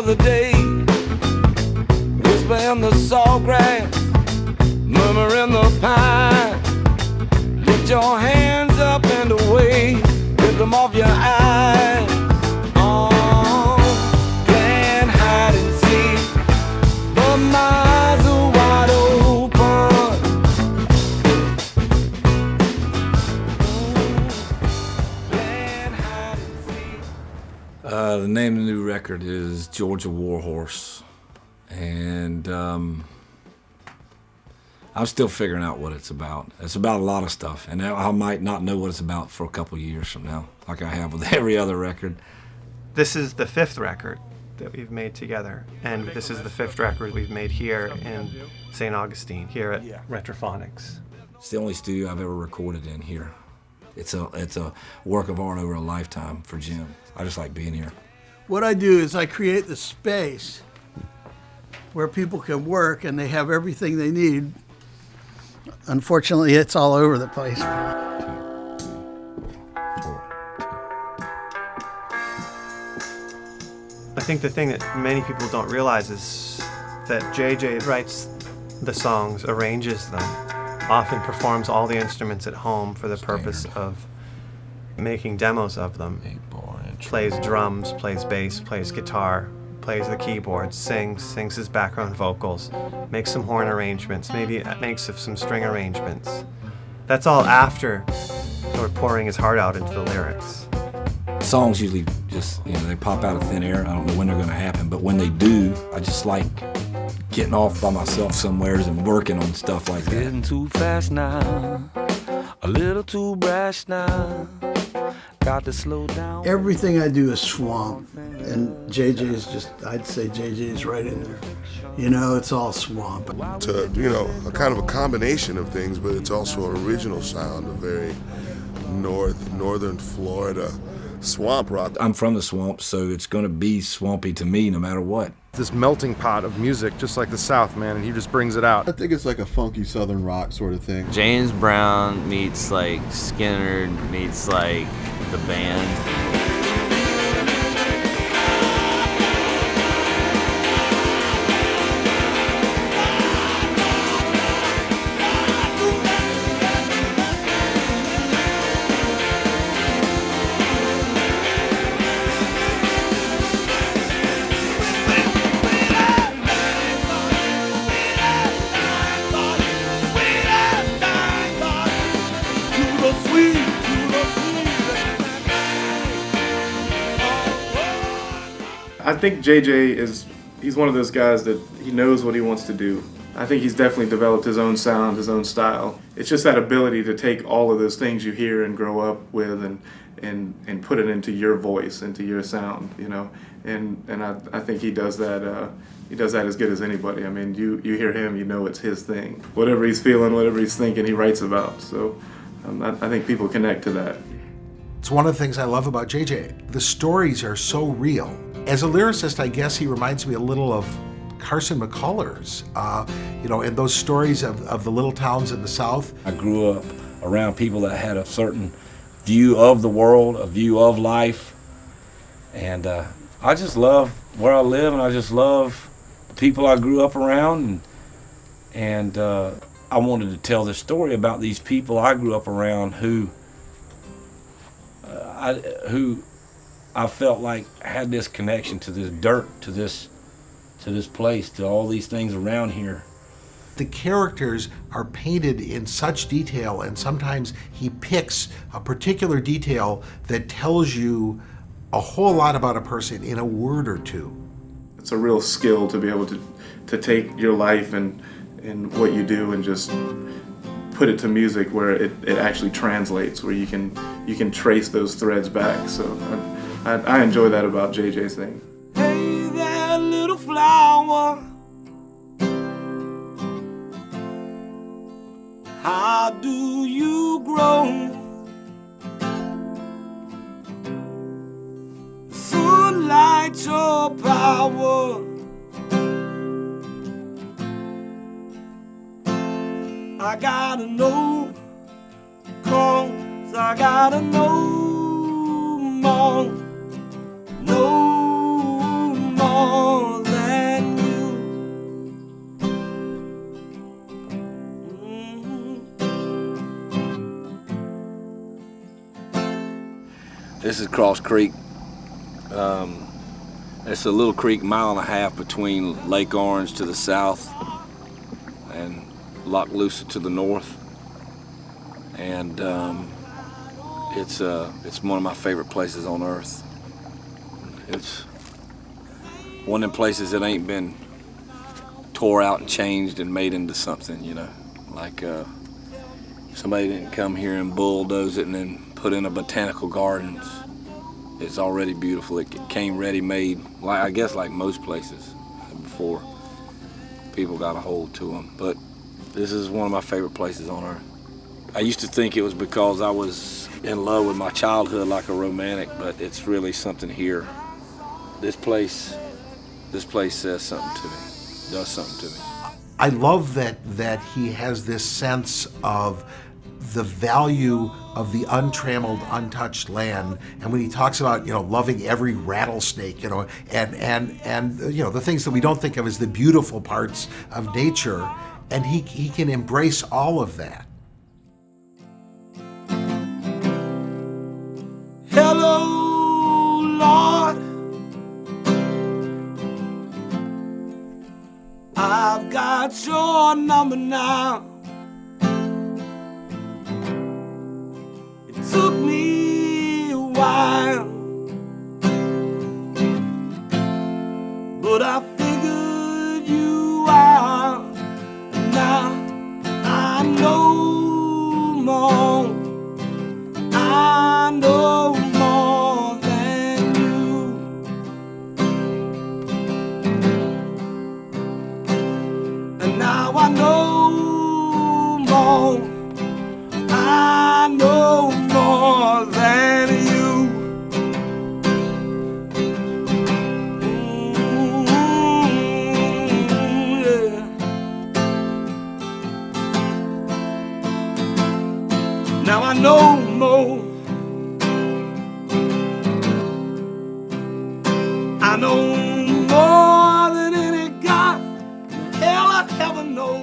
another day. Whisper in the sawgrass, murmur in the pine. Lift your hands up and away, lift them off your eyes. Oh, playing hide and seek, but my eyes are wide open. Playing hide and seek. The name of the new record is Georgia Warhorse, and I'm still figuring out what it's about. It's about a lot of stuff, and I might not know what it's about for a couple years from now, like I have with every other record. This is the 5th record that we've made together, and this is the 5th record we've made here in St. Augustine, here at Retrophonics. It's the only studio I've ever recorded in here. It's a work of art over a lifetime for Jim. I just like being here. What I do is I create the space where people can work and they have everything they need. Unfortunately, it's all over the place. I think the thing that many people don't realize is that JJ writes the songs, arranges them, often performs all the instruments at home for the purpose of making demos of them. Plays drums, plays bass, plays guitar, plays the keyboards, sings his background vocals, makes some horn arrangements, maybe makes some string arrangements. That's all after sort of pouring his heart out into the lyrics. Songs usually just, they pop out of thin air. I don't know when they're going to happen, but when they do, I just like getting off by myself somewheres and working on stuff like that. Getting too fast now, a little too brash now. Got to slow down. Everything I do is swamp, and JJ's just, I'd say JJ's right in there. It's all swamp. To, a kind of a combination of things, but it's also an original sound, a very northern Florida swamp rock. I'm from the swamp, so it's going to be swampy to me no matter what. This melting pot of music, just like the South, man, and he just brings it out. I think it's like a funky Southern rock sort of thing. James Brown meets like Skinner meets like the band. I think JJ he's one of those guys that he knows what he wants to do. I think he's definitely developed his own sound, his own style. It's just that ability to take all of those things you hear and grow up with and put it into your voice, into your sound, And I think he does that. He does that as good as anybody. I mean, you hear him, it's his thing. Whatever he's feeling, whatever he's thinking, he writes about. So I think people connect to that. It's one of the things I love about JJ. The stories are so real. As a lyricist, I guess he reminds me a little of Carson McCullers, and those stories of the little towns in the South. I grew up around people that had a certain view of the world, a view of life, and I just love where I live, and I just love the people I grew up around, and I wanted to tell the story about these people I grew up around who I felt like had this connection to this dirt, to this place, to all these things around here. The characters are painted in such detail, and sometimes he picks a particular detail that tells you a whole lot about a person in a word or two. It's a real skill to be able to take your life and what you do and just put it to music where it actually translates, where you can trace those threads back. So I enjoy that about JJ's thing. Hey there, little flower, how do you grow? Sunlight your power, I gotta know, 'cause I gotta know more. No more. This is Cross Creek. It's a little creek, mile and a half between Lake Orange to the south and Loch Lucid to the north. And it's one of my favorite places on earth. It's one of them places that ain't been tore out and changed and made into something, you know. Like somebody didn't come here and bulldoze it and then put in a botanical gardens. It's already beautiful. It came ready-made, like I guess like most places before people got a hold to them. But this is one of my favorite places on earth. I used to think it was because I was in love with my childhood like a romantic, but it's really something here. This place says something to me, does something to me. I love that he has this sense of the value of the untrammeled, untouched land, and when he talks about loving every rattlesnake, and the things that we don't think of as the beautiful parts of nature, and he can embrace all of that. Hello, Lord. I've got your number now. It took me a while, but I figured you out. Now I know more. I know more than you. And now I know more. I know more than you. Yeah. Now I know more. I know more than any God hell I'd ever know.